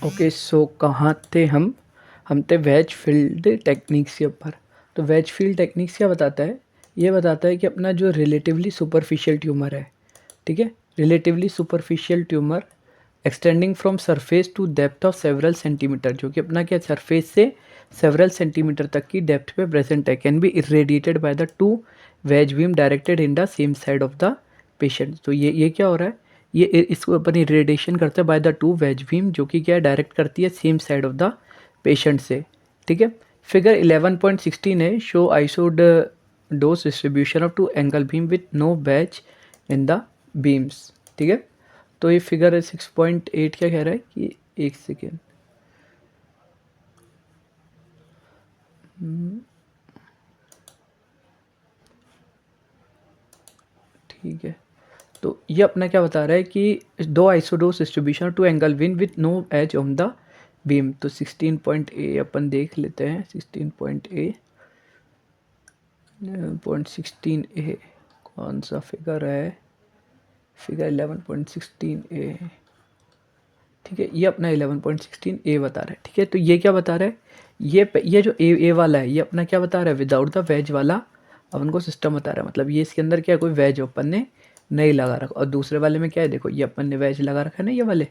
Okay, सो कहाँ थे हम थे वेज फील्ड टेक्निक्स के ऊपर। तो वेज फील्ड टेक्निक्स क्या बताता है? ये बताता है कि अपना जो रिलेटिवली सुपरफिशियल ट्यूमर है, ठीक है, relatively superficial tumour extending from surface to depth of several centimetre, जो कि अपना क्या सरफेस से सेवरल सेंटीमीटर तक की डेप्थ पे प्रेजेंट है, can be irradiated by the two wedge beam directed in the same side of the patient. तो ये क्या हो रहा है? ये इसको अपन इरेडिएशन करते हैं by the two wedge beam, जो कि क्या डायरेक्ट करती है same side of the patient से, ठीक है। फिगर 11.16 है, show isodose distribution of two angle beam with no wedge in the beams, ठीक है। तो ये फिगर 6.8 क्या कह रहा है कि एक सेकेंड, ठीक है। तो ये अपना क्या बता रहा है कि दो isodose distribution two angle win with no edge on the beam. तो 16.a अपन देख लेते हैं। 16.16 कौन सा फिगर है? फिगर 11.16a, ठीक है। ये अपना 11.16a बता रहा है, ठीक है। तो ये क्या बता रहा है? ये जो ए वाला है, ये अपना क्या बता रहा है? विदाउट द वेज वाला अपन को सिस्टम बता रहा है। मतलब ये इसके अंदर क्या है, कोई वेज अपन ने नहीं लगा रखा। और दूसरे वाले में क्या है, देखो ये अपन ने वेज लगा रखा है ना, ये वाले,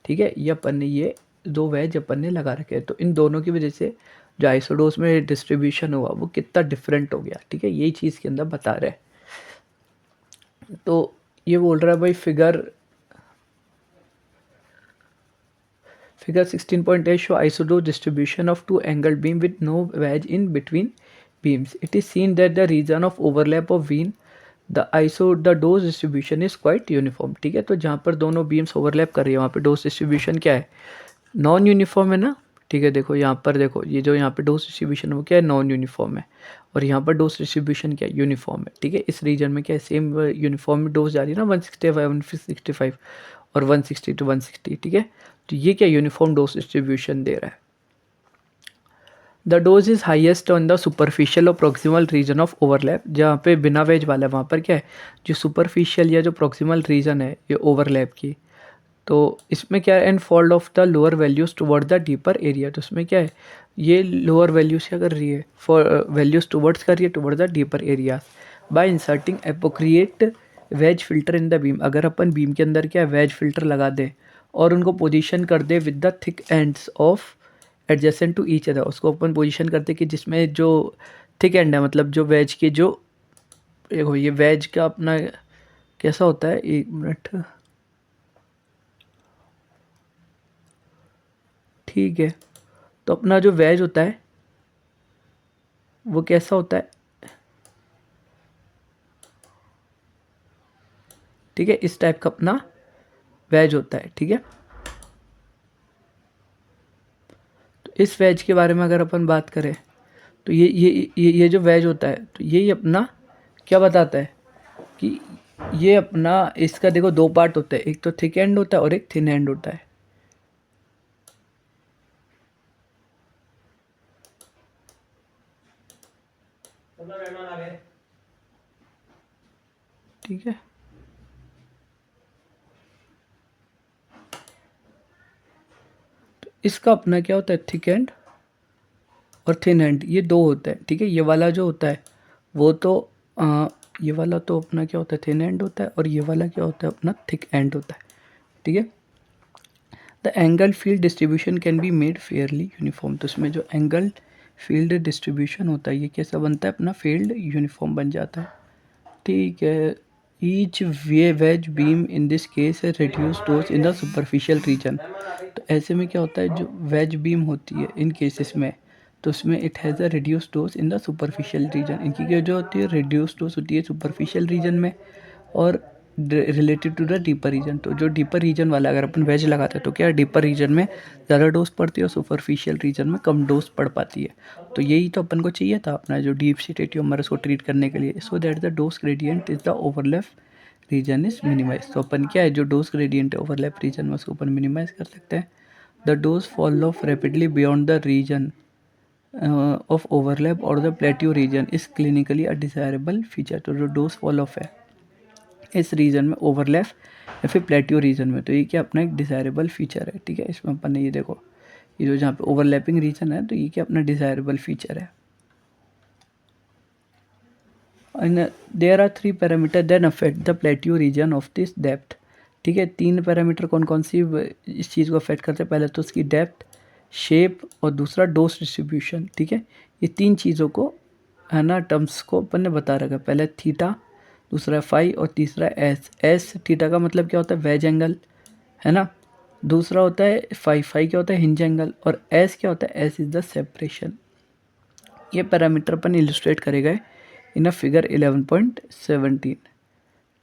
ठीक है। ये अपन ने ये दो वेज अपन ने लगा रखे हैं। तो इन दोनों की वजह से जो आइसोडोस में डिस्ट्रीब्यूशन हुआ वो कितना डिफरेंट हो गया, ठीक है। यही चीज़ के अंदर बता रहे हैं। तो ये बोल रहा है भाई Figure 16.8 show isodose distribution of two angled beam with no wedge in between beams. It is seen that the region of overlap of beam, the dose distribution is quite uniform, ठीक है। तो जहाँ पर दोनों बीम्स ओवरलैप कर रही है वहाँ पे डोज डिस्ट्रीब्यूशन क्या है? नॉन यूनिफॉर्म है ना, ठीक है। देखो यहाँ पर, देखो ये जो यहाँ पे डोज डिस्ट्रीब्यूशन वो क्या है? नॉन यूनिफॉर्म है। और यहाँ पर डोज डिस्ट्रीब्यूशन क्या है? यूनिफॉर्म है, ठीक है। इस रीजन में क्या है? सेम यूनिफॉर्म डोज जा रही है ना, 165 और 160 to 160, ठीक है। तो ये क्या यूनिफॉर्म डोज डिस्ट्रीब्यूशन दे रहा है। The dose is highest on the superficial और प्रोक्सिमल रीजन ऑफ ओवरलैप। जहाँ पे बिना वेज वाला है वहाँ पर क्या है, जो सुपरफिशियल या जो प्रोक्सिमल रीजन है ये ओवरलैप की, तो इसमें क्या है? And fold of the lower values toward the deeper area. तो इसमें क्या है, ये लोअर वैल्यूज क्या कर रही है? फॉर वैल्यूज टुवर्ड्स कर रही है toward the deeper area by inserting appropriate wedge filter in the beam. अगर अपन बीम के अंदर क्या है, वेज फिल्टर लगा दे और उनको पोजीशन कर दे with the thick ends of adjacent to each other. उसको अपन पोजीशन करते कि जिसमें जो थिक एंड है, मतलब जो वेज के जो, देखो ये वेज का अपना कैसा होता है, एक मिनट, ठीक है। तो अपना जो वेज होता है वो कैसा होता है, ठीक है। इस टाइप का अपना वेज होता है, ठीक है। तो इस वेज के बारे में अगर अपन बात करें तो ये जो वेज होता है, तो यही अपना क्या बताता है कि ये अपना, इसका देखो दो पार्ट होते हैं, एक तो थिक एंड होता है और एक थिन एंड होता है, ठीक है। तो इसका अपना क्या होता है, थिक एंड और थिन एंड, ये दो होता है, ठीक है। ये वाला जो होता है वो तो ये वाला तो अपना क्या होता है, थिन एंड होता है। और ये वाला क्या होता है, अपना थिक एंड होता है, ठीक है। The angle field distribution can be made Fairlie uniform. तो इसमें जो एंगल फील्ड डिस्ट्रीब्यूशन होता है ये कैसा बनता है, अपना फील्ड यूनिफॉर्म बन जाता है, ठीक है। Each way wedge beam in this case है reduce dose in the superficial region. तो ऐसे में क्या होता है, जो वेज बीम होती है इन केसेस में, तो उसमें it has a reduce dose in the superficial region. इनकी क्या जो होती है, रिड्यूस डोज होती है सुपरफिशियल रीजन में और related to the deeper region. तो जो डीपर रीजन वाला अगर अपन वेज लगाते हैं तो क्या डीपर रीजन में ज़्यादा डोज पड़ती है और सुपरफिशियल रीजन में कम डोज पड़ पाती है। तो यही तो अपन को चाहिए था अपना जो डीप सीटेड ट्यूमर को ट्रीट करने के लिए, so that the dose gradient is the overlap region is minimise. तो अपन क्या है, जो डोज ग्रेडियंट है ओवरलैप रीजन में उसको अपन मिनिमाइज कर सकते हैं। The dose fall off rapidly beyond the region of overlap और the plateau region is clinically a desirable feature. तो जो डोज फॉल ऑफ है इस रीजन में ओवरलैप या फिर प्लेट्यू रीजन में, तो ये क्या अपना एक डिज़ायरेबल फीचर है, ठीक है। इसमें अपन ने ये देखो, ये जो जहाँ पे ओवरलैपिंग रीजन है, तो ये क्या अपना डिज़ायरेबल फीचर है। And there are 3 parameter then affect the plateau region of this depth, ठीक है। 3 पैरामीटर कौन कौन सी इस चीज़ को अफेक्ट करते हैं, पहले तो उसकी डेप्थ, शेप और दूसरा डोज डिस्ट्रीब्यूशन, ठीक है। ये 3 चीज़ों को है ना, टर्म्स को अपन ने बता रखा है। पहले थीटा, दूसरा फाई और तीसरा एस। एस थीटा का मतलब क्या होता है, वेज एंगल, है ना। दूसरा होता है फाई, फाई क्या होता है, हिंज एंगल। और एस क्या होता है, एस इज द सेपरेशन। ये पैरामीटर अपन इलस्ट्रेट करेगा इन अ फिगर 11.17,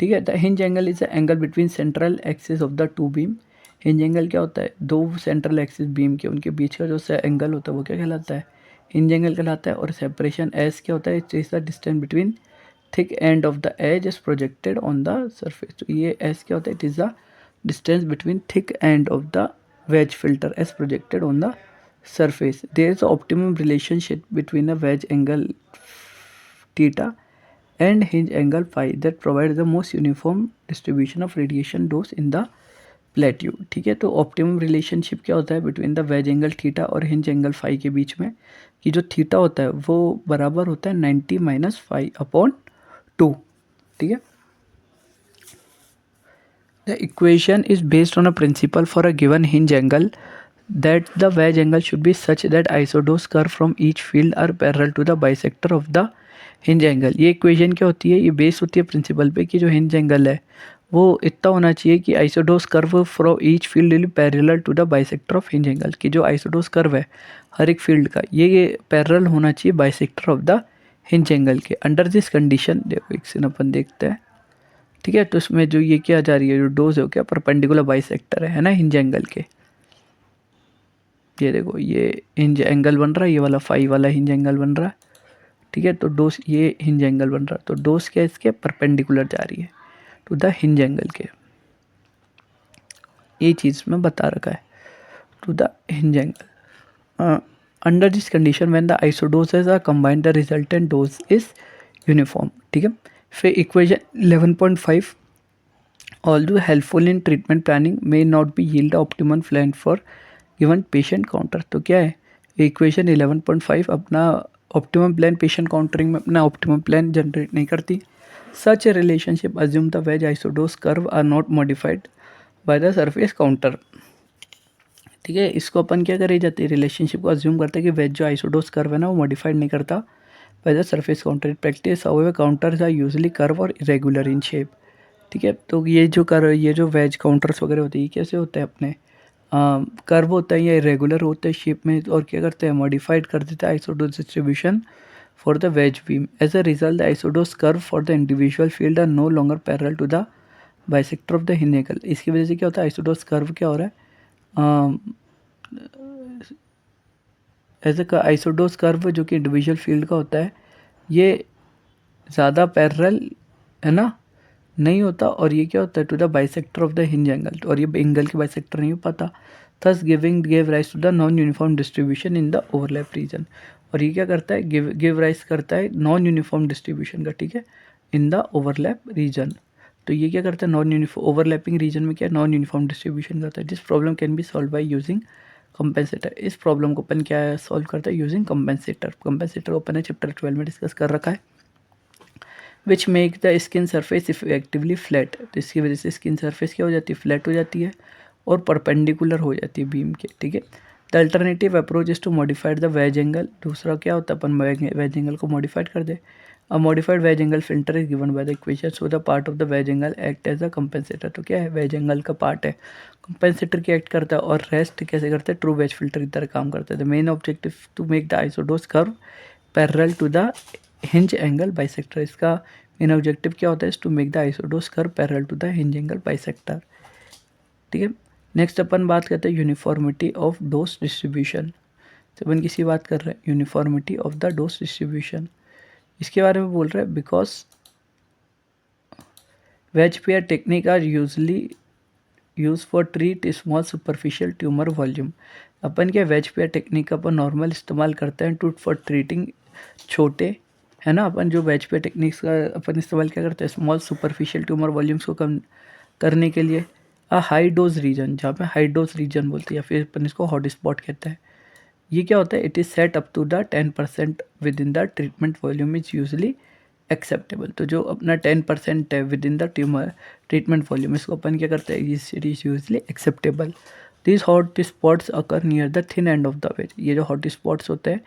ठीक है। The hinge angle is the angle between central axis of the two beam. Hinge angle क्या होता है, दो सेंट्रल एक्सिस बीम के उनके बीच का जो एंगल होता है वो क्या कहलाता है, हिंज एंगल कहलाता है। और सेपरेशन एस क्या होता है, it is the distance between thick end of the edge is projected on the surface. तो ये एस क्या होता है, it is the distance between thick end of the wedge filter as projected on the surface. There is an optimum relationship between a wedge angle theta and hinge angle phi that provides the most uniform distribution of radiation dose in the plateau, ठीक है। तो optimum relationship क्या होता है between the wedge angle theta और hinge angle phi के बीच में, कि जो थीटा होता है वो बराबर होता है 90 माइनस फाई अपॉन 2, ठीक है। The equation is based on a principle for a given hinge angle that the wedge angle should be such that isodose curve from each field are parallel to the bisector of the hinge angle. ये equation क्या होती है, ये base होती है principal पे कि जो हिंज एंगल है वो इतना होना चाहिए कि isodose curve from each field will parallel to the bisector of hinge angle, कि जो आइसोडोस कर्व है हर एक फील्ड का ये पैरेलल होना चाहिए bisector of the hinge angle के। अंडर दिस कंडीशन देखो एक सीन अपन देखते हैं, ठीक है। तो इसमें जो ये क्या जा रही है, जो डोज है क्या परपेंडिकुलर बाइसेक्टर है ना हिंज एंगल के। ये देखो ये हिंज एंगल बन रहा है, ये वाला फाई वाला हिंज एंगल बन रहा है, ठीक है। तो डोज ये हिंज एंगल बन रहा है, तो डोज क्या इसके परपेंडिकुलर जा रही है टू द हिंज एंगल के, ये चीज़ में बता रखा है, to the hinge angle. Under this condition when the isodoses are combined the resultant dose is uniform, ठीक है। फिर equation 11.5 although helpful in treatment planning may not be yield optimum plan for given patient counter। तो क्या है equation 11.5 अपना optimum plan patient countering में अपना optimum plan generate नहीं करती। Such a relationship assume the wedge isodose curve are not modified by the surface counter, ठीक है। इसको अपन क्या करी जाती है, रिलेशनशिप को अज्यूम करते हैं कि वेज जो आइसोडोस कर्व है ना वो मॉडिफाइड नहीं करता by the surface contour. Practice however contours are usually curve और इरेगुलर इन शेप, ठीक है। तो ये जो वेज काउंटर्स वगैरह होते हैं ये कैसे होते हैं अपने कर्व होता है या इरेगुलर होते हैं शेप में, और क्या करते हैं मॉडिफाइड कर देते हैं isodose distribution for the wedge beam. As a result the isodose curve for the individual field are no longer parallel to the bisector of the hinge angle. इसकी वजह से क्या होता है, आइसोडोस कर्व क्या हो रहा है, एज अ आइसोडोस कर्व जो कि इंडिविजुअल फील्ड का होता है ये ज़्यादा पैरेलल है ना नहीं होता, और ये क्या होता है to the bisector of the hinge angle, और ये एंगल के बाइसेक्टर नहीं हो पाता, thus give rise to the non uniform distribution in the overlap region. और ये क्या करता है, गिव राइज करता है नॉन यूनिफॉर्म डिस्ट्रीब्यूशन का, ठीक है, इन द ओवरलैप रीजन। तो ये क्या करता है नॉन यूनिफॉर्म ओवरलैपिंग रीजन में क्या नॉन यूनिफॉर्म डिस्ट्रीब्यूशन करता है। This problem can be solve by using compensator. इस प्रॉब्लम को अपन क्या सॉल्व करता है यूजिंग कंपेंसेटर। कंपेंसेटर को अपन ने चैप्टर 12 में डिस्कस कर रखा है। Which make the skin surface effectively flat. तो इसकी वजह से स्किन सरफेस क्या हो जाती है, फ्लैट हो जाती है और परपेंडिकुलर हो जाती है बीम के, ठीक है। The alternative approach is to modified the wedge angle. दूसरा क्या होता है अपन वेज एंगल को मॉडिफाइड कर दे। A modified wedge angle filter is given by the equation so the part of the wedge angle act as a compensator. तो क्या है वेज एंगल का पार्ट है कंपेंसेटर की एक्ट करता है, और रेस्ट कैसे करता है ट्रू वेज फिल्टर की तरह काम करता है। The main objective to make the isodose curve parallel to the hinge angle bisector. इसका मेन ऑब्जेक्टिव क्या होता है, to make the isodose curve parallel to the hinge angle bisector, ठीक है। नेक्स्ट अपन बात करते हैं यूनिफॉर्मिटी ऑफ डोज डिस्ट्रीब्यूशन। तो अपन किसी बात कर रहे हैं uniformity of the dose distribution, इसके बारे में बोल रहे हैं। Because wedge pair technique are usually use for treat small superficial tumour volume. अपन क्या वेज पेयर टेक्निक का अपन नॉर्मल इस्तेमाल करते हैं टू फॉर ट्रीटिंग छोटे है ना। अपन जो वेज पे टेक्निक्स का अपन इस्तेमाल क्या करते हैं, स्मॉल सुपरफिशियल ट्यूमर वॉल्यूम्स को कम करने के लिए। हाई डोज रीजन, जहाँ पे हाई डोज रीजन बोलते हैं, या फिर अपन इसको हॉट स्पॉट कहते हैं। ये क्या होता है, it is set up to the 10% within the treatment volume is usually acceptable. तो जो अपना 10% है within the tumour treatment volume, इसको अपन क्या करते हैं, it is usually acceptable. This hot spots occur near the thin end of the wedge. ये जो हॉट स्पॉट्स होते हैं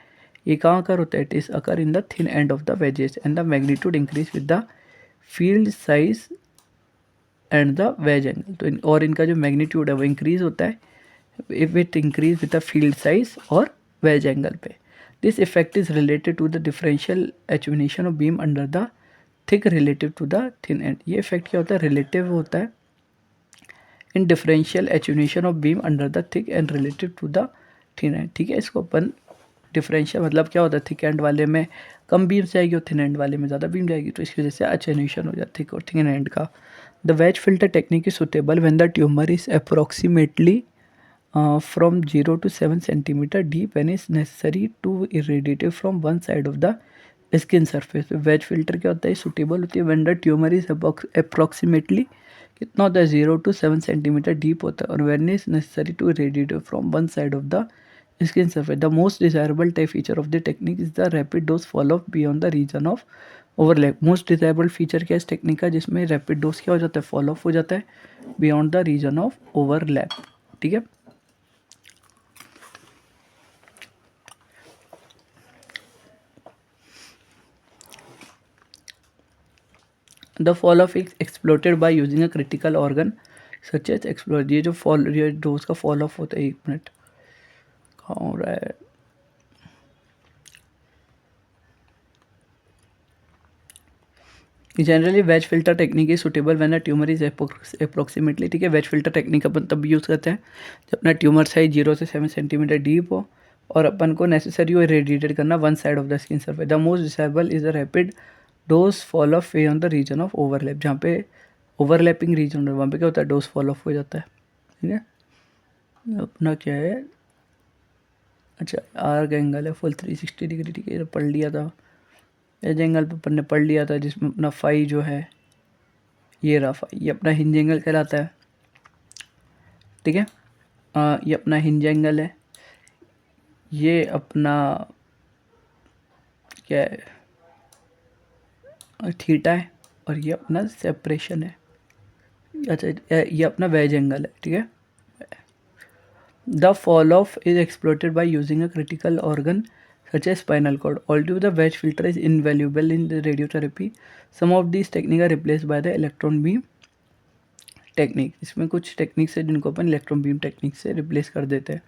ये कहाँ अकर होता है, it is occur in the thin end of the wages and the magnitude increase with the field size and the wedge angle. तो और इनका जो मैग्नीट्यूड है वो इंक्रीज होता है if it increase with the field size or wedge angle पे। This effect is related to the differential attenuation of beam under the thick relative to the thin end। ये effect क्या होता है, relative होता है in differential attenuation of beam under the thick end relative to the thin end। ठीक है, इसको अपन differential मतलब क्या होता है, थिक एंड वाले में कम बीम जाएगी और थिन एंड वाले में ज़्यादा बीम जाएगी, तो इसकी वजह से अटेन्यूएशन हो जाती है थिक और थिन एंड का। The wedge filter technique is suitable when the tumour is approximately from 0 to 7 centimeter deep and is necessary to irradiate from one side of the skin surface। Wedge filter क्या होता है, suitable होती है when the tumor is approximately कितना होता है, 0 to 7 centimetre deep होता है, और when is necessary to irradiate from one side of the skin surface। The most desirable type feature of the technique is the rapid dose follow up beyond the region of overlap। Most desirable feature क्या है इस technique का, जिसमें rapid dose क्या हो जाता है, follow up हो जाता है beyond the region of overlap. ठीक है, the fall off is exploited by using a critical organ such as explore. ये जो ये डोज का फॉल ऑफ होता है, 1 मिनट कहाँ हो रहा है, generally wedge filter technique is suitable when a tumour is approximately. ठीक है, वेज फिल्टर टेक्निक अपन तब यूज़ करते हैं जब अपना ट्यूमर साइज 0 से 7 सेंटीमीटर डीप हो और अपन को नेसेसरी हो रेडिएटेड करना one side of the skin surface. The most desirable is the rapid dose fall off way on the region of overlap. जहाँ पे ओवरलैपिंग रीजन है वहाँ पे क्या होता है, डोज फॉल ऑफ हो जाता है। ठीक है, अपना क्या है, अच्छा आर्क एंगल है फुल 360 डिग्री। ठीक है, ये पढ़ लिया था, एज एंगल पे अपन ने पढ़ लिया था, जिसमें अपना फाई जो है ये रहा फाई, ये अपना हिंज एंगल कहलाता है। ठीक है, ये अपना हिंज एंगल है, ये अपना क्या है, थीटा है, और ये अपना सेपरेशन है। अच्छा ये अपना वेज एंगल है। ठीक है, the fall off is exploited by using a critical organ such as spinal cord। Although the wedge filter is invaluable in the radiotherapy, some of these techniques are replaced by the electron beam technique। इसमें कुछ techniques है जिनको अपन electron beam technique से replace कर देते हैं।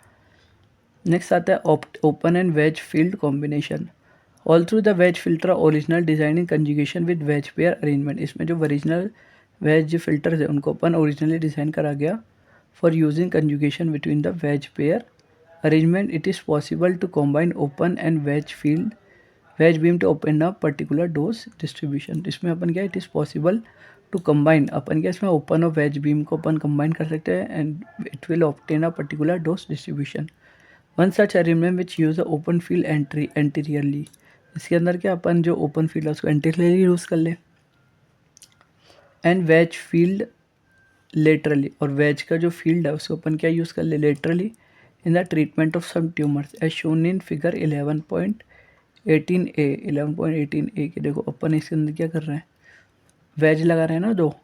Next आता है open and wedge field combination. All through the wedge filter original design in conjugation with wedge pair arrangement. इसमें जो ओरिजिनल वेज फिल्टर्स है उनको अपन ओरिजिनली डिज़ाइन करा गया for using conjugation between the ways pair arrangement। It is possible to combine open and wedge beam to open a particular dose distribution। इसमें अपन क्या, it is possible to combine, अपन क्या इसमें open और wedge beam को अपन combine कर सकते हैं and it will obtain a particular dose distribution। One such arrangement which use a open field anteriorly। इसके अंदर क्या अपन जो open field है उसको anteriorly यूज़ कर ले and wedge field laterally, और wedge का जो field है उसको अपन क्या यूज़ कर ले laterally in the treatment of some tumors as shown in figure 11.18a। 11.18a के देखो अपन इसके अंदर क्या कर रहे हैं, वेज लगा रहे हैं ना, दो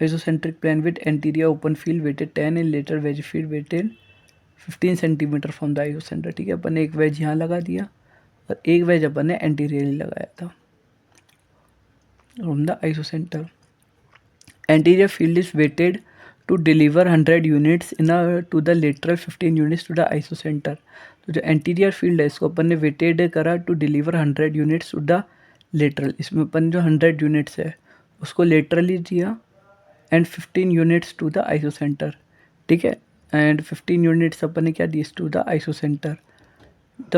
isocentric plane with anterior open field weighted 10 and later wedge field weighted 15 centimetre from the isocentre. ठीक है, अपन ने एक वेज यहाँ लगा दिया और एक वेज अपन ने एंटीरियरली लगाया था from the isocentre. Anterior field is weighted to deliver 100 units in a to the lateral 15 units to the isocenter। तो जो एंटीरियर फील्ड है इसको अपन ने वेटेड करा to deliver 100 units to the lateral. इसमें अपन जो 100 यूनिट्स है उसको लेटरली दिया and 15 units to the isocentre. ठीक है, एंड 15 यूनिट्स अपन ने क्या दी to the isocentre. The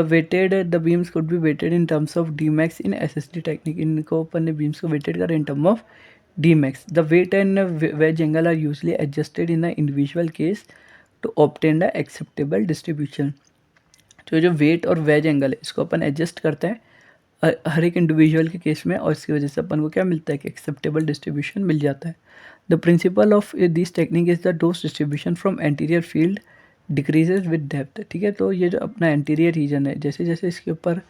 beams could be weighted in terms of D max in SSD technique. इनको अपन ने बीम्स को वेटेड करा in term of Dmax। The weight and wedge angle are usually adjusted in the individual case to obtain the acceptable distribution। तो जो wait और veg angle है इसको अपन एडजस्ट करते हैं हर एक इंडिविजुअल के केस में, और इसकी वजह से अपन को क्या मिलता है कि एक्सेप्टेबल डिस्ट्रीब्यूशन मिल जाता है। The principle of this technique is the dose distribution from anterior field decreases with depth. ठीक है, तो ये जो अपना एंटीरियर रीजन है, जैसे जैसे इसके ऊपर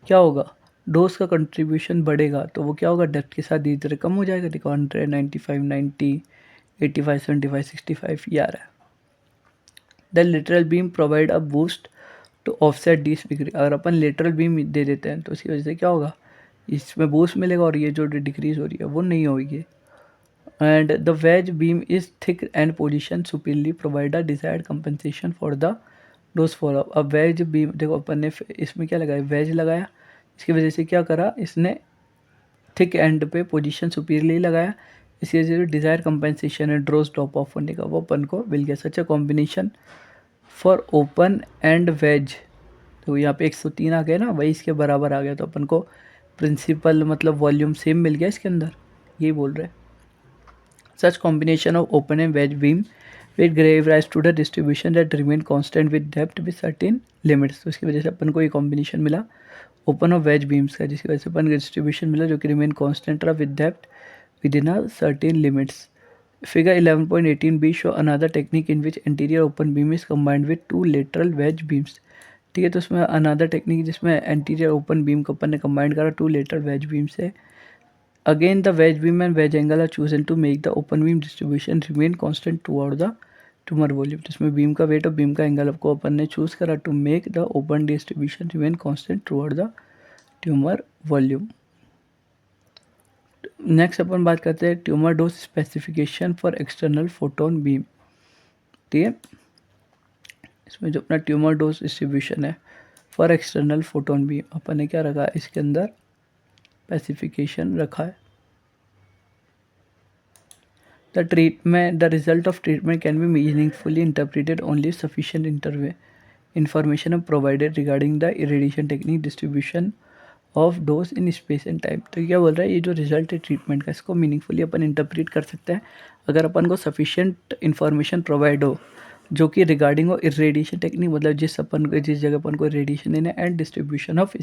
क्या होगा, डोज का कंट्रीब्यूशन बढ़ेगा, तो वो क्या होगा, डेप्थ के साथ धीरे धीरे कम हो जाएगा। देखो 100, 95, 90, 85, 75, 65 ये आ रहा है। The lateral beam provide a boost to offset this decrease. अगर अपन लेटरल बीम दे देते हैं तो उसकी वजह से क्या होगा, इसमें बूस्ट मिलेगा और ये जो डिक्रीज हो रही है वो नहीं होगी। And the wedge beam is thick and position superiorly provide a desired compensation for the dose follow up. अब वेज बीम देखो अपन ने इसमें क्या लगाया, वेज लगाया, इसकी वजह से क्या करा इसने, थिक एंड पे पोजीशन सुपीरियरली लगाया, इसकी वजह से डिजायर कंपनसेशन है ड्रोज ड्रॉप ऑफ होने का वो अपन को मिल गया। Such a combination for open and wedge, तो यहाँ पे 103 आ गया ना, वही इसके बराबर आ गया, तो अपन को प्रिंसिपल मतलब वॉल्यूम सेम मिल गया इसके अंदर, यही बोल रहे हैं। Such combination of open and wedge beam with give rise to the distribution that remain constant with depth with certain limits. तो इसकी वजह से अपन को ये कॉम्बिनेशन मिला ओपन और वेज बीम्स का, जिसकी वजह से अपन को डिस्ट्रीब्यूशन मिला जो कि रिमेन कांस्टेंट रहा with depth with in a certain limits. Figure 11.18b show another technique in which anterior open beam is combined with two lateral wedge beams। ठीक है, तो उसमें अनदर टेक्निक जिसमें एंटीरियर ओपन बीम को अपन ने combine करा टू लेटरल वेज बीम से। Again the wedge beam and wedge angle are chosen to make the open beam distribution remain constant throughout the tumour volume. जिसमें beam का weight और beam का angle को अपन ने चूज करा to make the open distribution remain constant throughout the tumour volume. Next अपन बात करते हैं tumour dose specification for external photon beam. ठीक है, इसमें जो अपना ट्यूमर डोज डिस्ट्रीब्यूशन है फॉर एक्सटर्नल फोटोन बीम, अपन ने क्या रखा है इसके अंदर स्पेसिफिकेशन रखा है। The result of treatment can be meaningfully interpreted only sufficient information provided regarding the irradiation technique distribution of dose in space and time. तो क्या बोल रहा है, ये जो रिजल्ट है ट्रीटमेंट का, इसको मीनिंगफुली अपन इंटरप्रेट कर सकते हैं अगर अपन को सफिशिएंट इन्फॉर्मेशन प्रोवाइड हो जो कि रिगार्डिंग हो इरेडिएशन टेक्निक, मतलब जिस जगह अपन को रेडिएशन देना है, and distribution of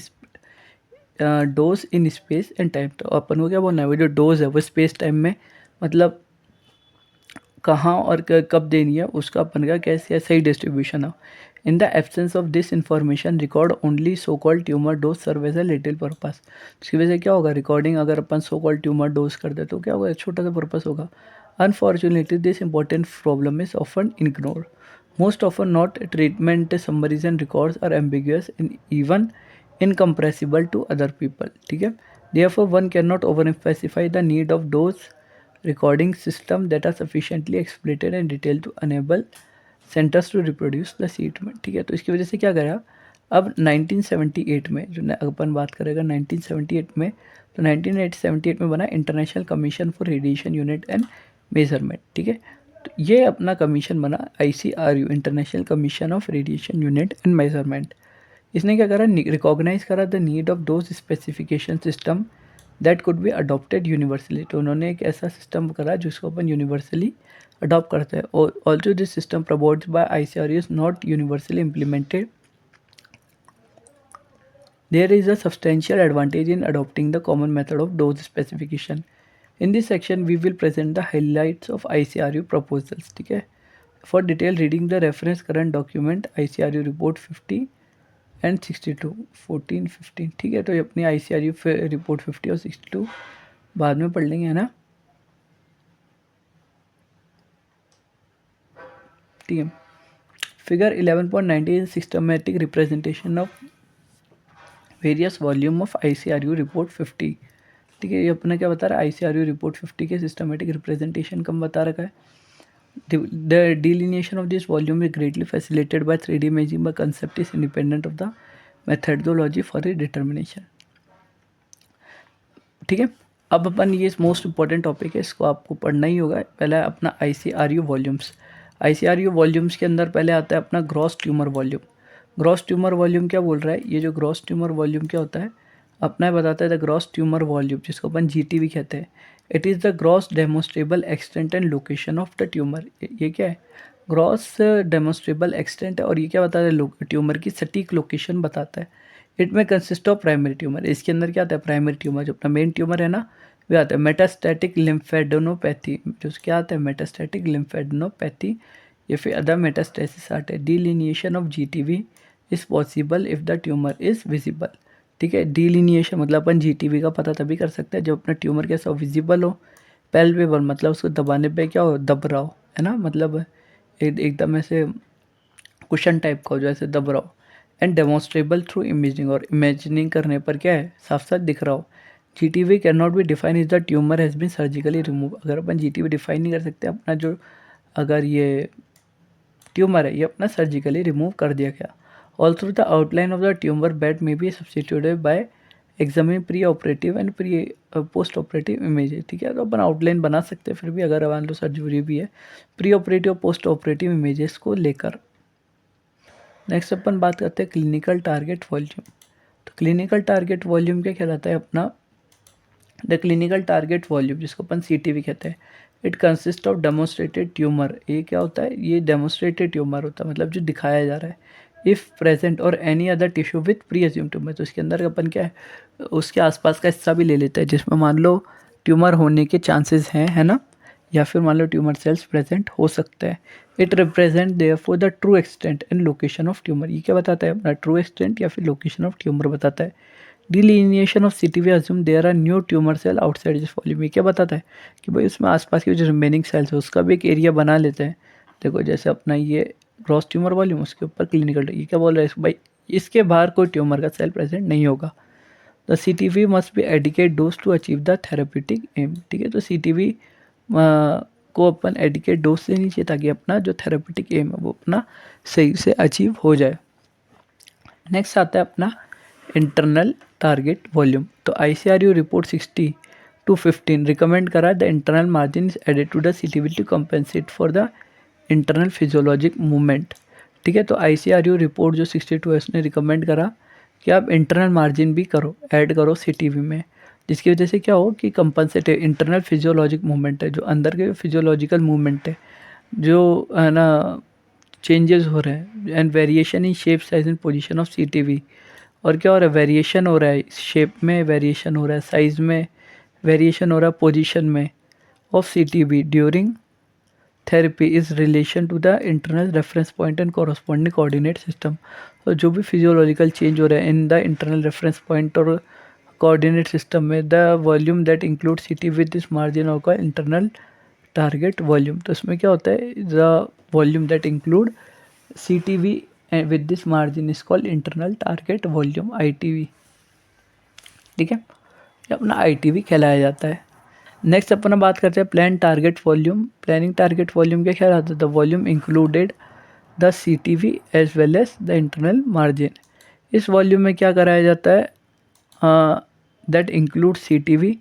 dose in space and time. तो अपन को क्या बोलना है, वो जो डोज है वो स्पेस टाइम में मतलब कहाँ और कब देनी है, उसका अपन का कैसे सही डिस्ट्रीब्यूशन हो। In the absence of this information record only so called tumour dose serve as a little purpose. इसकी वजह से क्या होगा, रिकॉर्डिंग अगर अपन सो कॉल्ड ट्यूमर डोज कर दे तो क्या होगा, छोटा सा पर्पस होगा। Unfortunately this important problem is often ignore most often not treatment summaries and records are ambiguous in even incomprehensible to other people. ठीक है, therefore one cannot overemphasize the need of those recording system that are sufficiently explicit and detailed to enable centers to reproduce the treatment। ठीक है, तो इसकी वजह से क्या करा, अब 1978 में जो अपन बात करेगा 1978 में, तो 1978 में बना international commission for radiation unit and measurement. ठीक है, तो ये अपना कमीशन बना ICRU, international commission of radiation unit and measurement. इसने क्या करा, रिकॉग्नाइज करा the need of dose specification system that could be adopted universally. तो उन्होंने एक ऐसा सिस्टम करा जिसको अपन यूनिवर्सली अडॉप्ट करते हैं। और also this system proposed by ICRU is not universally implemented, there is a substantial advantage in adopting the common method of dose specification. In this section we will present the highlights of ICRU proposals। ठीक है, for detailed reading the reference current document ICRU report 50 and 62 14 15। ठीक है, तो ये अपनी ICRU report 50 और 62 बाद में पढ़ लेंगे, है ना। ठीक है, figure 11.19 systematic representation of various volume of ICRU report 50। ठीक है, ये अपना क्या बता रहा है, ICRU रिपोर्ट 50 के सिस्टमेटिक रिप्रेजेंटेशन कम बता रखा है। The delineation of this volume is greatly facilitated by 3D imaging, but concept is independent of the methodology for its determination। ठीक है, अब अपन ये मोस्ट इंपॉर्टेंट टॉपिक है, इसको आपको पढ़ना ही होगा। पहला अपना ICRU वॉल्यूम्स। ICRU वॉल्यूम्स के अंदर पहले आता है अपना gross tumour volume. Gross tumour volume क्या बोल रहा है, ये जो ग्रॉस ट्यूमर वॉल्यूम क्या होता है, अपना बताता है द ग्रॉस ट्यूमर वॉल्यूम, जिसको अपन GT भी कहते हैं। It is the gross demonstrable extent and location of the tumour. ये क्या है, ग्रॉस डेमोस्ट्रेबल एक्सटेंट है, और ये क्या बताता है, ट्यूमर की सटीक लोकेशन बताता है। इट में कंसिस्ट ऑफ प्राइमरी ट्यूमर, इसके अंदर क्या आता है प्राइमरी ट्यूमर, जो अपना मेन ट्यूमर है ना वो आता है। मेटास्टैटिक लिम्फेडेनोपैथी, जो क्या आता है मेटास्टैटिक लिम्फेडेनोपैथी, या फिर अदर मेटास्टेसिस आर्ट है। Delineation of GTV is possible if the tumour is visible. ठीक है, डिलिनिएशन मतलब अपन जीटीवी का पता तभी कर सकते हैं जब अपना ट्यूमर कैसा विजिबल हो। पेल्पेबल मतलब उसको दबाने पे क्या हो, दब रहा हो, है ना, मतलब एकदम ऐसे कुशन टाइप का हो जो ऐसे दब रहा हो। एंड डेमोन्स्ट्रेबल थ्रू इमेजिंग, और इमेजिनिंग करने पर क्या है साफ साफ दिख रहा हो। GTV can not be define is the tumour has been surgically remove. अगर अपन जीटीवी डिफाइन नहीं कर सकते अपना जो, अगर ये ट्यूमर है ये अपना सर्जिकली रिमूव कर दिया गया। Also the outline of the tumour bed में be substituted by examine pre operative and pre post operative image. ठीक है, तो अपन आउटलाइन बना सकते हैं फिर भी अगर मान लो सर्जरी भी है, pre operative post operative images को लेकर। नेक्स्ट अपन बात करते हैं क्लिनिकल टारगेट वॉल्यूम। तो क्लिनिकल टारगेट वॉल्यूम क्या कहलाता है अपना, द क्लिनिकल टारगेट वॉल्यूम जिसको अपन सीटीवी कहते हैं, it consist of demonstrated tumour. ये क्या होता है, ये डेमोन्स्ट्रेटेड ट्यूमर होता है, मतलब जो दिखाया जा रहा है। इफ़ प्रेजेंट और any other tissue with pre assume tumour, तो इसके अंदर अपन क्या है उसके आसपास का हिस्सा भी ले लेता है जिसमें मान लो ट्यूमर होने के चांसेस हैं, है ना, या फिर मान लो ट्यूमर सेल्स प्रेजेंट हो सकते हैं। It represent therefore the true extent and location of tumour. ये क्या बताता है अपना, ट्रू एक्सटेंट या फिर लोकेशन ऑफ ट्यूमर बताता है। Delineation of CTV assume there are new tumour cell outside this volume. ये क्या बताता है कि भाई उसमें आसपास की जो रिमेनिंग सेल्स है उसका भी एक एरिया बना लेते हैं। देखो जैसे अपना ये ग्रॉस ट्यूमर वॉल्यूम, उसके ऊपर क्लिनिकल, ये क्या बोल रहा है भाई इसके बाहर कोई ट्यूमर का सेल प्रेजेंट नहीं होगा। The CTV must be adequate dose to achieve the therapeutic aim. ठीक है, तो सीटीवी को अपन एडिकेट डोज से नीचे ताकि अपना जो थेरेप्यूटिक एम है वो अपना सही से अचीव हो जाए। नेक्स्ट आता है अपना इंटरनल टारगेट वॉल्यूम। तो ICRU रिपोर्ट 60/15 रिकमेंड करा the internal margin is added to the CTV to compensate for the internal physiologic movement. ठीक है, तो ICRU रिपोर्ट जो 62 है उसने रिकमेंड करा कि आप इंटरनल मार्जिन भी करो, ऐड करो सीटीवी में, जिसकी वजह से क्या हो कि कंपनसेट इंटरनल फिजियोलॉजिक मूवमेंट है, जो अंदर के फिजियोलॉजिकल मूवमेंट है जो है ना चेंजेस हो रहे हैं, and variation in shape size and position of CTV. और क्या हो रहा है वेरिएशन हो रहा है, शेप में वेरिएशन हो रहा है, साइज़ में वेरिएशन हो रहा है, पोजीशन में of CTV during therapy is relation to the internal reference point and corresponding coordinate system. तो जो भी फिजियोलॉजिकल चेंज हो रहा है in the internal reference point और कोऑर्डिनेट सिस्टम में, the volume that include CT with this margin होगा internal target volume. तो इसमें क्या होता है, the volume that include CTV and with this margin is called internal target volume ITV। ठीक है, ये अपना ITV कहलाया जाता है। नेक्स्ट अपना बात करते हैं plan target volume. Planning target volume क्या कहलाता है, the volume included the CTV as well as the internal margin. इस वॉल्यूम में क्या कराया जाता है, that include CTV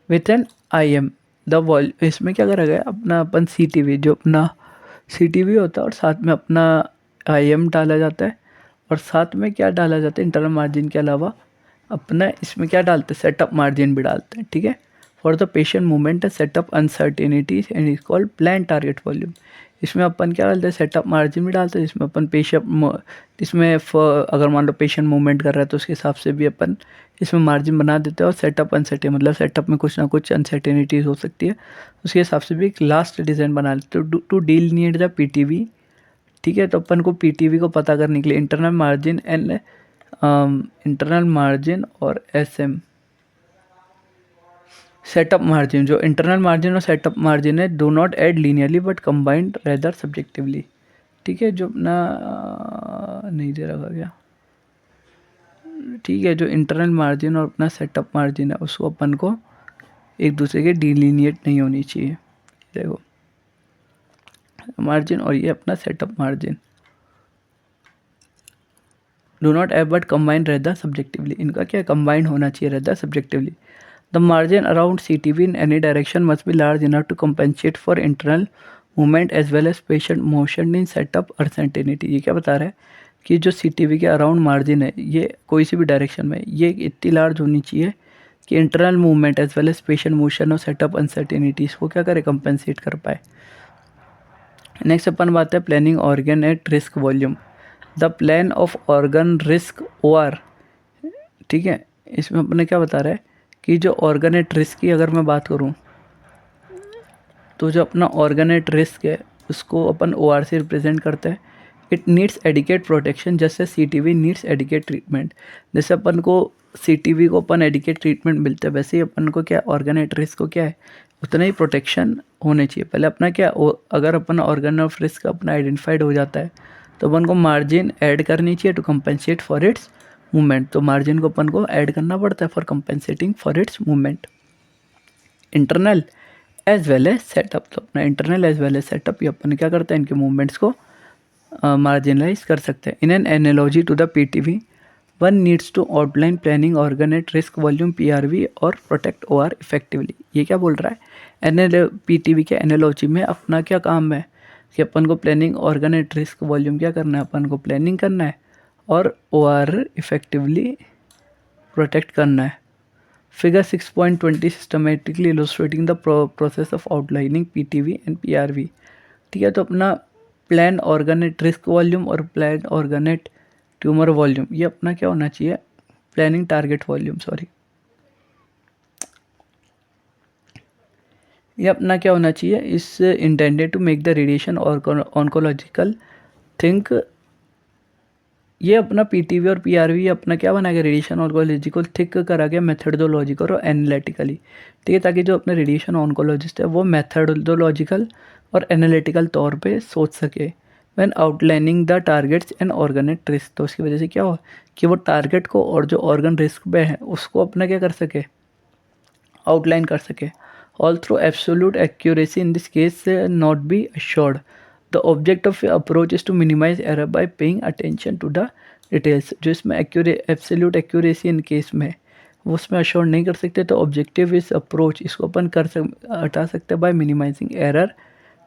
with an IM। The volume इसमें क्या करा गया अपना अपन CTV जो अपना CTV होता है और साथ में अपना IM डाला जाता है, और साथ में क्या डाला जाता है इंटरनल मार्जिन के अलावा अपना इसमें क्या डालते हैं सेटअप मार्जिन भी डालते हैं। ठीक है, for the patient movement setup uncertainties and is called plan target volume. इसमें अपन क्या डालते हैं सेटअप मार्जिन भी डालते हैं, जिसमें अपन पेशेंट इसमें अगर मान लो पेशेंट मूवमेंट कर रहा है तो उसके हिसाब से भी अपन इसमें मार्जिन बना देते हैं। और सेटअप अनसर्टेन मतलब सेटअप में कुछ ना कुछ अनसर्टेनिटीज हो सकती है, उसके हिसाब से भी एक लास्ट डिज़ाइन बना लेते हैं टू डिलिनिएट द PTV। ठीक है, तो अपन को PTV को पता करने के लिए internal margin and internal margin और SM सेटअप मार्जिन, जो इंटरनल मार्जिन और सेटअप मार्जिन है dough not add linearly but combined rather subjectively. ठीक है, जो अपना नहीं दे रखा गया, ठीक है, जो इंटरनल मार्जिन और अपना सेटअप मार्जिन है उसको अपन को एक दूसरे के डिलीनिएट नहीं होनी चाहिए। देखो मार्जिन और ये अपना setup margin do not add but combine rather subjectively, इनका क्या कंबाइन होना चाहिए rather subjectively. The margin around CTV in any direction must be large enough to compensate for internal movement as well as patient motion in setup uncertainty. ये क्या बता रहा है कि जो CTV के अराउंड मार्जिन है ये कोई सी भी डायरेक्शन में ये इतनी लार्ज होनी चाहिए कि internal movement as well as patient motion और सेटअप अनसर्टेनिटीज़ को क्या करे कंपेंसेट कर पाए। नेक्स्ट अपन बात है planning organ at risk volume. The plan of organ risk OR ठीक है, इसमें अपने क्या बता रहा है कि जो ऑर्गन एट रिस्क की अगर मैं बात करूँ, तो जो अपना ऑर्गन एट रिस्क है उसको अपन OR से रिप्रेजेंट करते हैं। इट नीड्स एडिकेट प्रोटेक्शन जैसे CTV नीड्स एडिकेट ट्रीटमेंट। जैसे अपन को CTV को अपन एडिकेट ट्रीटमेंट मिलता है, वैसे ही अपन को क्या ऑर्गन एट रिस्क को क्या है उतना ही प्रोटेक्शन होने चाहिए। पहले अपना क्या अगर अपन ऑर्गन ऑफ रिस्क अपना आइडेंटिफाइड हो जाता है तो अपन को मार्जिन ऐड करनी चाहिए to compensate for its movement. तो मार्जिन को अपन को ऐड करना पड़ता है for compensating for its movement. Internal as well as setup, तो अपना internal as well as setup ये अपन क्या करते हैं इनके मूवमेंट्स को मार्जिनलाइज कर सकते हैं। In an analogy to the PTV one needs to outline planning organ at risk volume PRV और प्रोटेक्ट OR इफेक्टिवली। ये क्या बोल रहा है, PTV के एनालॉजी में अपना क्या काम है कि अपन को planning organ at risk volume क्या करना है, अपन को प्लानिंग करना है और OR इफेक्टिवली प्रोटेक्ट करना है। Figure 6.20 systematically illustrating the process of outlining PTV and PRV। ठीक है, तो अपना प्लान ऑर्गेनेट रिस्क वॉल्यूम और प्लान ऑर्गेनेट ट्यूमर वॉल्यूम ये अपना क्या होना चाहिए, प्लानिंग टारगेट वॉल्यूम सॉरी, ये अपना क्या होना चाहिए, is intended to make the radiation oncological think. ये अपना PTV और PRV अपना क्या बना गया, रेडिएशन ऑन्कोलॉजी को थिक करा गया मेथडोलॉजिकल और एनालिटिकली। ठीक है, ताकि जो अपने रेडिएशन ऑन्कोलॉजिस्ट है वो मेथडोलॉजिकल और एनालिटिकल तौर पे सोच सके when outlining the targets and organ at risk. तो उसकी वजह से क्या हो कि वो टारगेट को और जो ऑर्गन रिस्क पे है उसको अपना क्या कर सके, आउटलाइन कर सके। Although absolute accuracy in this case not be assured. The object of approach is to minimise error by paying attention to the details. जो इसमें एब्सोल्यूट एक्यूरेसी इन केस में वो उसमें अश्योर नहीं कर सकते, तो ऑब्जेक्टिव इस अप्रोच इसको अपन हटा सकते हैं by minimising error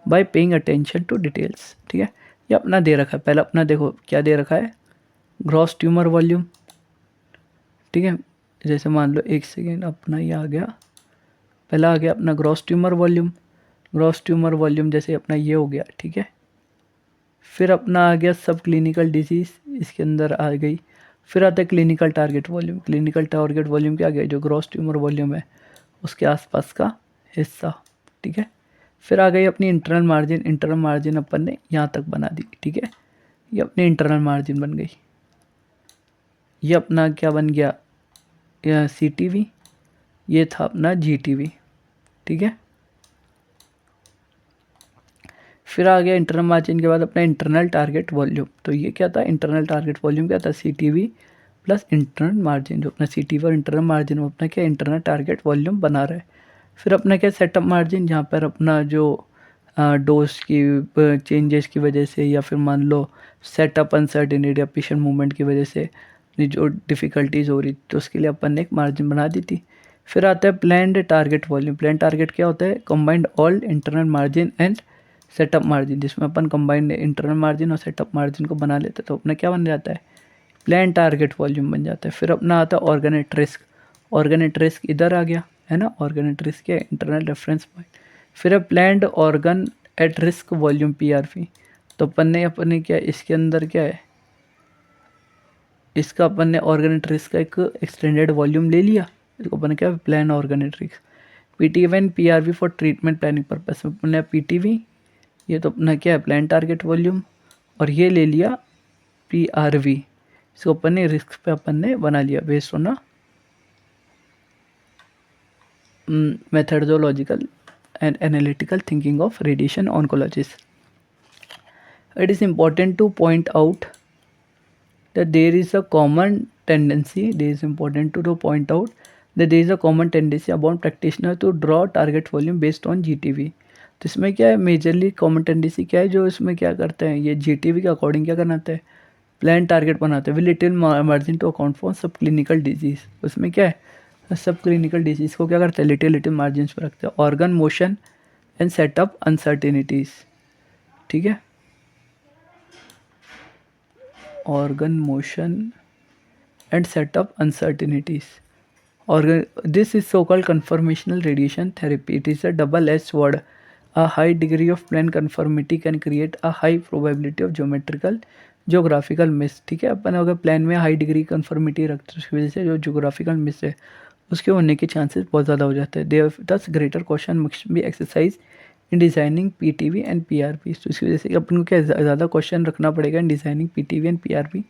by paying attention to details. ठीक है, ये अपना दे रखा है, पहले अपना देखो क्या दे रखा है, ग्रॉस ट्यूमर वॉल्यूम। ठीक है, जैसे मान लो एक सेकेंड अपना ये आ गया, पहला आ गया अपना gross tumour volume. Gross tumour volume जैसे अपना ये हो गया, ठीक है। फिर अपना आ गया सब क्लिनिकल डिजीज़, इसके अंदर आ गई। फिर आता है clinical target volume. Clinical target volume क्या आ गया, जो ग्रॉस ट्यूमर वॉल्यूम है उसके आसपास का हिस्सा। ठीक है, फिर आ गई अपनी इंटरनल मार्जिन। इंटरनल मार्जिन अपन ने यहाँ तक बना दी। ठीक है, ये अपनी इंटरनल मार्जिन बन गई। ये अपना क्या बन गया, CTV, ये था अपना GTV। ठीक है, फिर आ गया इंटरनल मार्जिन के बाद अपना इंटरनल टारगेट वॉल्यूम। तो ये क्या था, इंटरनल टारगेट वॉल्यूम क्या था, CTV प्लस इंटरनल मार्जिन। जो अपना CTV और इंटरनल मार्जिन वो अपना क्या इंटरनल टारगेट वॉल्यूम बना रहा है। फिर अपना क्या सेटअप मार्जिन, जहाँ पर अपना जो डोज की चेंजेस की वजह से या फिर मान लो सेटअप अनसर्टेनिटी या पेशेंट मूवमेंट की वजह से जो डिफ़िकल्टीज़ हो रही तो उसके लिए अपन ने एक मार्जिन बना दी थी। फिर आता है planned target volume. Plan target क्या होता है, combined all internal margin and setup margin, जिसमें अपन कंबाइंड इंटरनल मार्जिन और सेटअप मार्जिन को बना लेते हैं तो अपना क्या बन जाता है, प्लान टारगेट वॉल्यूम बन जाता है। फिर अपना आता है ऑर्गेनेट रिस्क। ऑर्गेनेट रिस्क इधर आ गया है ना, ऑर्गेनेट रिस्क क्या है, इंटरनल रेफरेंस पॉइंट। फिर है planned organ at risk volume PRV। तो अपन ने अपने क्या इसके अंदर क्या है, इसका अपन ने ऑर्गेनेट रिस्क का एक एक्सटेंडेड वॉल्यूम ले लिया, इसको अपन ने क्या plan organ at risk. PTV and PRV for treatment planning purpose में अपन ने PTV, ये तो अपना क्या है प्लान टारगेट वॉल्यूम, और ये ले लिया PRV, इसको अपन ने रिस्क पे अपन ने बना लिया based on methodological and analytical thinking of radiation oncologists. It is important to point out that there is a common tendency. It is important to point out that there is a common tendency among practitioners to draw target volume based on GTV. तो इसमें क्या है, majorly common tendency क्या है, जो इसमें क्या करते हैं ये GTV के अकॉर्डिंग क्या बनाते हैं, प्लान टारगेट बनाते हैं with little margin to account for subclinical disease. उसमें क्या है, सब क्लिनिकल डिजीज़ को क्या करते हैं लिटिल लिटिल मार्जिन पर रखते हैं। Organ motion and setup uncertainties. ठीक है, organ motion and setup uncertainties. Organ this is so called conformational radiation therapy. It is a double-edged sword A high degree of plan conformity can create a high probability of geographical miss. ठीक है, अपन अगर plan में high degree conformity रखते हैं उसकी वजह से जो जोग्राफिकल मिस है उसके होने के चांसेस बहुत ज़्यादा हो जाते हैं. देयर दस greater question must be exercise in designing PTV and PRP. तो इसकी वजह से अपन को क्या ज़्यादा क्वेश्चन रखना पड़ेगा in designing PTV and PRV.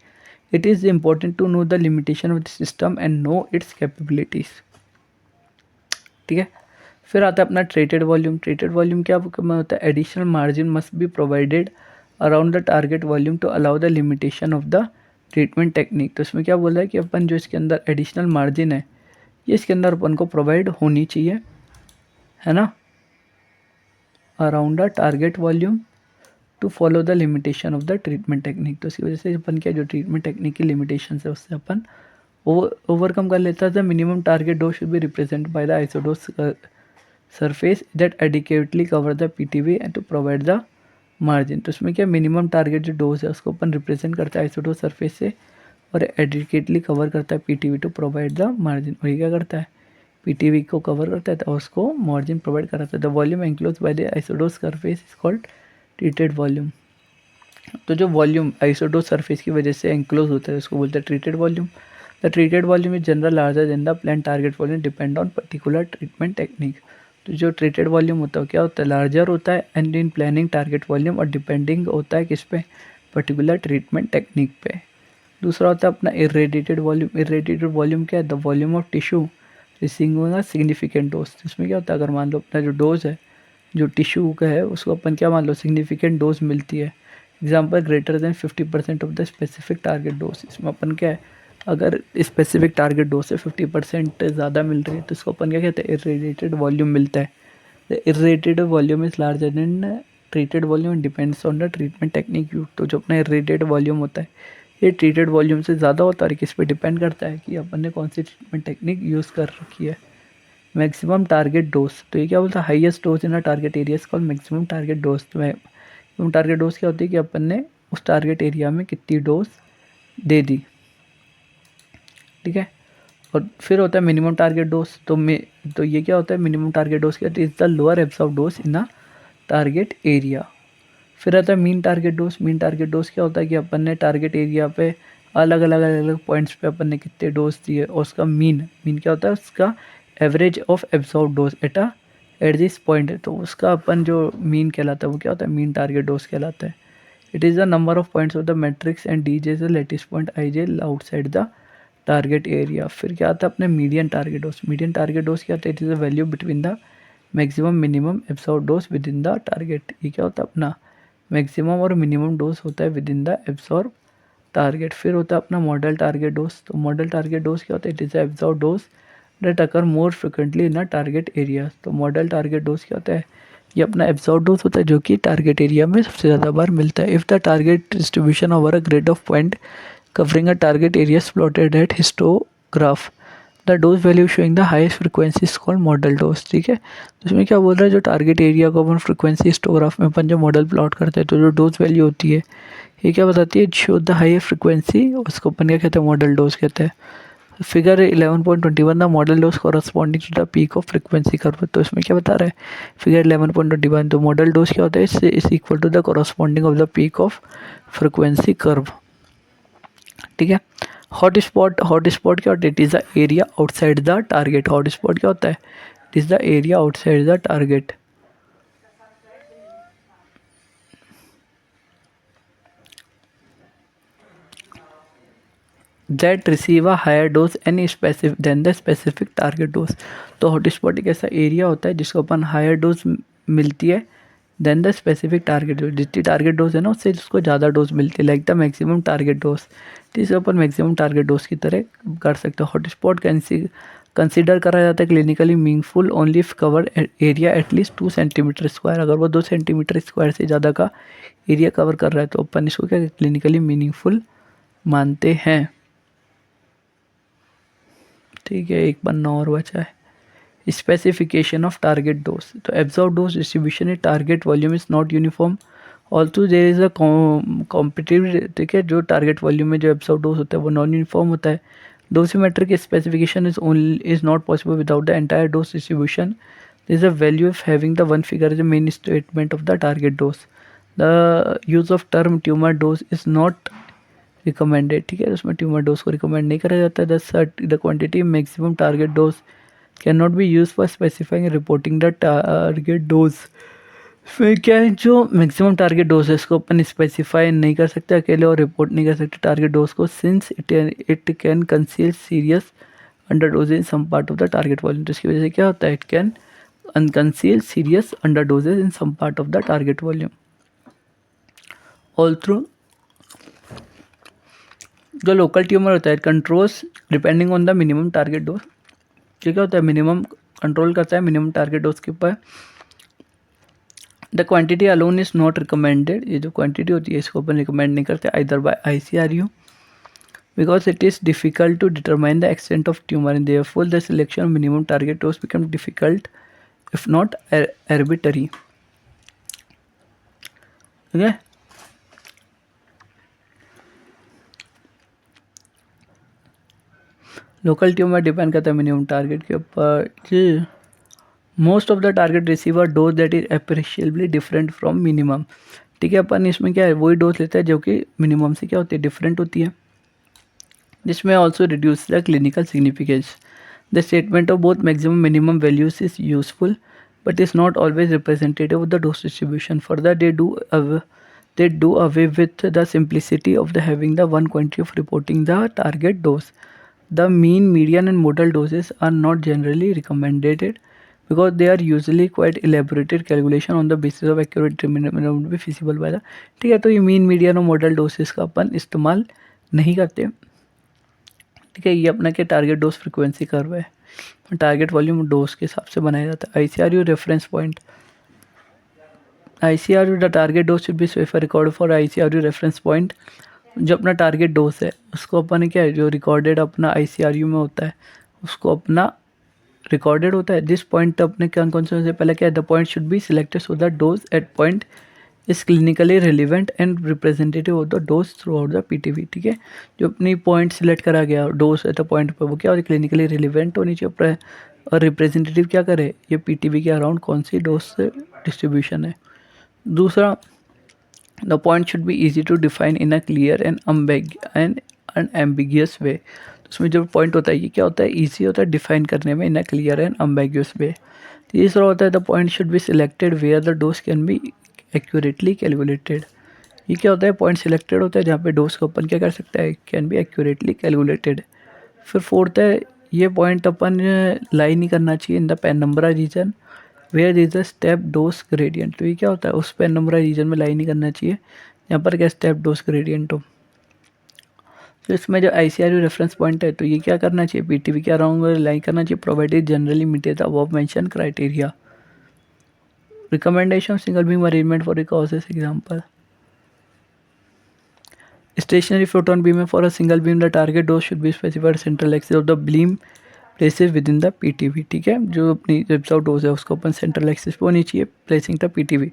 It is important to know the limitation of the system and know its capabilities. ठीक है, फिर आता है अपना ट्रेटेड वॉल्यूम. ट्रेटेड वॉल्यूम क्या होता है? Additional margin must be provided around the target volume to allow the limitation of the treatment technique. तो इसमें क्या बोला है कि अपन जो इसके अंदर एडिशनल मार्जिन है ये इसके अंदर अपन को प्रोवाइड होनी चाहिए, है ना, around the target volume to follow the limitation of the treatment technique. तो इसकी वजह से अपन क्या जो ट्रीटमेंट टेक्निक की लिमिटेशन है उससे अपन ओवरकम कर लेता है. The minimum target dose should be represent by the isodose surface that adequately cover the PTV and to provide the margin. तो इसमें क्या मिनिमम टारगेट जो डोज है उसको अपन रिप्रेजेंट करता है आइसोडोस सरफेस से और एडिक्वेटली कवर करता है PTV to provide the margin. और ये क्या करता है? पीटीवी को कवर करता है तो उसको मार्जिन प्रोवाइड कराता है. The volume enclose by the isodose surface is called treated volume. तो जो वॉल्यूम आइसोडोस सरफेस की वजह से एनक्लोज होता है उसको बोलते हैं treated volume. The treated volume is general larger than the plan target volume depend on particular treatment technique. तो जो ट्रीटेड वॉल्यूम होता है क्या होता है? लार्जर होता है and in planning target volume और डिपेंडिंग होता है किस पे? पर्टिकुलर ट्रीटमेंट टेक्निक पे. दूसरा होता है अपना इरेडिएटेड वॉल्यूम. इरेडिएटेड वॉल्यूम क्या है? The volume of tissue receiving a significant dose. इसमें क्या होता है? अगर मान लो अपना जो डोज है जो टिश्यू का है उसको अपन क्या मान लो सिग्निफिकेंट डोज मिलती है. Example greater than 50% of the specific target dose. इसमें अपन क्या है? अगर स्पेसिफिक टारगेट डोज से 50% ज़्यादा मिल रही है तो इसको अपन क्या कहते हैं? इरेडिएटेड वॉल्यूम मिलता है. The irradiated volume is larger than treated volume depends on the treatment technique use. तो जो अपना इरेडिएटेड वॉल्यूम होता है ये ट्रीटेड वॉल्यूम से ज़्यादा होता है. किस पे डिपेंड करता है? कि अपन ने कौन सी ट्रीटमेंट टेक्निक यूज़ कर रखी है. Maximum target dose. तो ये क्या बोलता है? Highest dose in a target area is called maximum target dose. तो मैक्सिमम टारगेट डोज क्या होती है? कि अपन ने उस टारगेट एरिया में कितनी डोज दे दी. ठीक है, और फिर होता है मिनिमम टारगेट डोज. तो ये क्या होता है? मिनिमम टारगेट डोज क्या होती है? Is the lower absorb dose in a target area. फिर आता है mean target dose. Mean target dose क्या होता है? कि अपन ने टारगेट एरिया पे अलग अलग पॉइंट्स पे अपन ने कितने डोज दिए और उसका मीन क्या होता है? उसका average of absorb dose at this point है. तो उसका अपन जो मीन कहलाता है वो क्या होता है? मीन टारगेट डोज कहलाता है. It is the number of points of the matrix and D J is the latest point I J outside the target area. फिर क्या आता है अपने median target dose. Median target dose क्या होता है? It is the value between the maximum minimum absorb dose with in the target. ये क्या होता है? अपना मैक्सिमम और मिनिमम डोज होता है within the absorb target. फिर होता है अपना मॉडल टारगेट डोज. तो मॉडल टारगेट डोज क्या होता है? It is absorb dose that occur more frequently in a target area. तो मॉडल टारगेट डोज क्या होता है? ये अपना एब्सॉर्ब डोज होता है जो कि टारगेट एरिया में सबसे ज़्यादा बार मिलता है. If the target distribution over a grid of point covering a target area is plotted at histograph. The dose value showing the highest frequency is called model dose. ठीक है, तो इसमें क्या बोल रहा है? जो टारगेट एरिया को अपन फ्रिक्वेंसी हिस्टोग्राफ में अपन जो मॉडल प्लॉट करते हैं तो जो डोज वैल्यू होती है ये क्या बताती है? Show the highest frequency. उसको अपन क्या कहते हैं? मॉडल डोज कहते हैं. Figure 11.21 the modal dose corresponding to the peak of frequency curve. तो इसमें क्या बता रहा है? फिगर 11.21. तो मॉडल डोज क्या होता है? Is equal to the corresponding of the peak of frequency curve. ठीक है, हॉट स्पॉट क्या होता है? It is the area outside the target. Hot spot क्या होता है? It is the area outside the target. That receive a higher dose any specific than the specific target dose. तो hot spot एक ऐसा area होता है जिसको अपन higher dose मिलती है than the specific target dose. जितनी टारगेट डोज है ना उससे उसको ज़्यादा डोज मिलती है. Like the maximum target dose. तो इसे अपन मैक्सिमम टारगेट डोज की तरह कर सकते हैं. हॉट स्पॉट कंसिडर करा जाता है clinically meaningful only if cover area at least 2 centimetre square. अगर वो 2 सेंटीमीटर स्क्वायर से ज़्यादा का एरिया कवर कर रहा है तो अपन इसको क्या क्लिनिकली मीनिंगफुल मानते हैं. ठीक है, एक पन्ना और बचा है. Specification of target dose. तो absorb dose distribution in target volume is not uniform also there is a competitive. ठीक है, जो टारगेट वॉल्यूम में जो एब्जॉर्ब डोज होता है वो नॉन यूनिफॉर्म होता है. Dosimetric specification is not possible without the entire dose distribution. there is a value of having the one figure as a main statement of the target dose. The use of term tumor dose is not recommended. ठीक है, उसमें tumour dose को recommend नहीं करा जाता है. The quantity maximum target dose can not B use for specifying reporting the target dose. फिर क्या है, जो मैक्सिमम टारगेट डोज है इसको अपन स्पेसिफाई नहीं कर सकते अकेले और रिपोर्ट नहीं कर सकते टारगेट डोज को, since it can conceal serious under doses in some part of the target volume. तो इसकी वजह से क्या होता है, it can unconceal serious under doses in some part of the target volume. All through जो local tumour होता है controls depending on the minimum target dose. ठीक है, होता है मिनिमम कंट्रोल करता है मिनिमम टारगेट डोज के ऊपर. The quantity alone is not recommended. ये जो क्वांटिटी होती है इसको अपन रिकमेंड नहीं करते either bye ICRU because it is difficult to determine the extent of tumor and therefore the selection of minimum target dose becomes difficult if not arbitrary. Okay. Local tumour depend करता है minimum target के ऊपर. जी, most of the target receiver dose that is appreciably different from minimum. ठीक है, अपन इसमें क्या है वही डोज लेता है जो कि मिनिमम से क्या होती है डिफरेंट होती है. This may also reduce the clinical significance. The statement of both maximum minimum values is useful, but is not always representative of the dose distribution. Further, they do away with the simplicity of the having the one quantity of reporting the target dose. The mean, median, and modal doses are not generally recommended because they are usually quite elaborated calculation on the basis of accurate determination would be feasible by the. ठीक है, तो ये mean median और model doses का अपन इस्तेमाल नहीं करते. ठीक है, ये अपना क्या टारगेट डोज फ्रिक्वेंसी कर्व है, टारगेट वॉल्यूम डोज के हिसाब से बनाया जाता है. ICRU reference point. ICRU the target dose should be specified record for ICRU reference point. जो अपना टारगेट डोज है उसको अपन क्या है जो रिकॉर्डेड अपना ICRU में होता है उसको अपना रिकॉर्डेड होता है. दिस पॉइंट अपने कौन से पहले क्या है, the point should be selected so the dose at point is clinically relevant and representative of the dose throughout the PTV. ठीक है, जो अपनी पॉइंट सिलेक्ट करा गया डोज एट द पॉइंट पर वो क्या और क्लिनिकली रिलेवेंट होनी चाहिए और रिप्रेजेंटेटिव क्या करे ये PTV के अराउंड कौन सी डोज से डिस्ट्रीब्यूशन है. दूसरा, the point should be easy to define in a clear and unambiguous way. तो उसमें जो पॉइंट होता है ये क्या होता है, ईजी होता है डिफाइन करने में in a clear and unambiguous way. तीसरा होता है the point should be selected where the dose can be accurately calculated. ये क्या होता है, पॉइंट सिलेक्टेड होता है जहाँ पे डोज को अपन क्या कर सकता है कैन बी एक्यूरेटली कैलकुलेटेड. फिर फोर्थ है ये पॉइंट अपन लाई नहीं करना चाहिए in the penumbra region where is the step dose gradient. तो ये क्या होता है उस पेनिम्बरा रीजन में लाई नहीं करना चाहिए यहाँ पर क्या स्टेप डोज ग्रेडियंट हो. तो इसमें जो ICRU रेफरेंस पॉइंट है तो ये क्या करना चाहिए PTV के अराउंड लाई करना चाहिए provided generally meet the above mention criteria. Recommendation of single beam arrangement for the causes example. Stationary photon beam for a single beam the target dose should be specified central axis of the beam places within the PTV. ठीक है, जो अपनी reserve dose है उसको अपन central axis पे होनी चाहिए placing the PTV.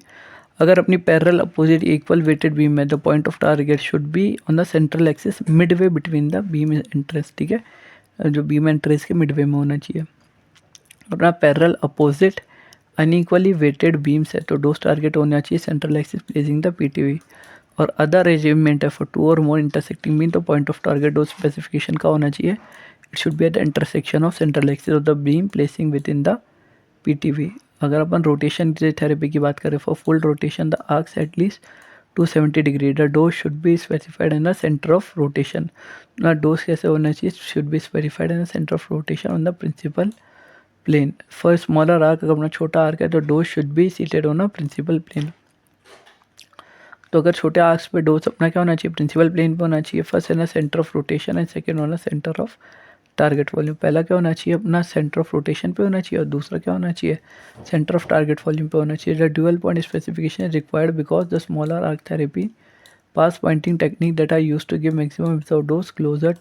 अगर अपनी parallel opposite equal weighted beam है the point of target should be on the central axis midway between the beam entrance. ठीक है, जो बीम एंट्रेंस के मिडवे में होना चाहिए. अपना parallel opposite unequally weighted beams है तो डोज टारगेट होना चाहिए central axis placing the PTV. और अदर अरेंजमेंट है फॉर 2 और मोर इंटरसेक्टिंग बीम तो point of target dose specification का होना चाहिए. It should be at the intersection of central axis of the beam placing within the PTV. अगर अपन rotation therapy की बात करें for full rotation the arcs at least 270 degree the dose should be specified in the centre of rotation. ना dose कैसे होना चाहिए should be specified in the centre of rotation on the principal plane. For smaller arc अगर अपना छोटा arc है तो dose should be sited on a principal plane. तो अगर छोटे आर्क्स पे डोज अपना क्या होना चाहिए प्रिंसिपल प्लेन पे होना चाहिए. फर्स्ट है ना centre of rotation and second होना सेंटर ऑफ टारगेट वॉल्यूम. पहला क्या होना चाहिए अपना सेंटर ऑफ रोटेशन पे होना चाहिए और दूसरा क्या होना चाहिए सेंटर ऑफ टारगेट वॉल्यूम पे होना चाहिए. The dual point specification is required because the smaller arc therapy past pointing technique that are used to give maximum absorb dose closer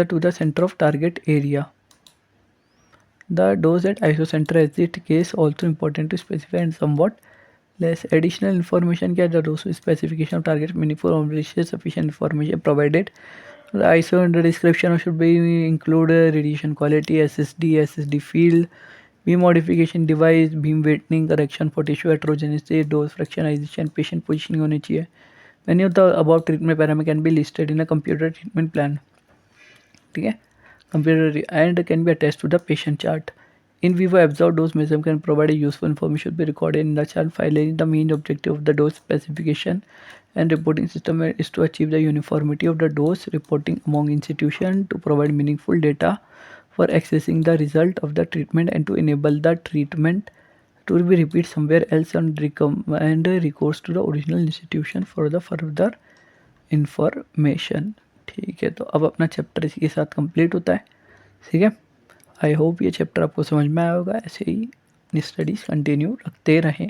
to the centre of target area. The dose at isocenter as it case also important to specify and somewhat less additional information क्या the dose specification of target meaningful or sufficient information provided. The ISO description should be include radiation quality, SSD field, beam modification device, beam weighting correction for tissue heterogenesis, dose fractionization, patient positioning होनी चाहिए. Many of the above treatment parameters can be listed in a computer treatment plan. ठीक है, computer and can be attached to the patient chart. In vivo absorbed dose measurement can provide a useful information should be recorded in the chart file. The main objective of the dose specification and reporting system is to achieve the uniformity of the dose reporting among institutions to provide meaningful data for accessing the result of the treatment and to enable the treatment to be repeat somewhere else and recommend recourse to the original institution for the further information. ठीक है, तो अब अपना chapter इसी के साथ complete होता है. ठीक है, आई होप ये चैप्टर आपको समझ में आया होगा. ऐसे ही अपनी स्टडीज़ कंटिन्यू रखते रहें.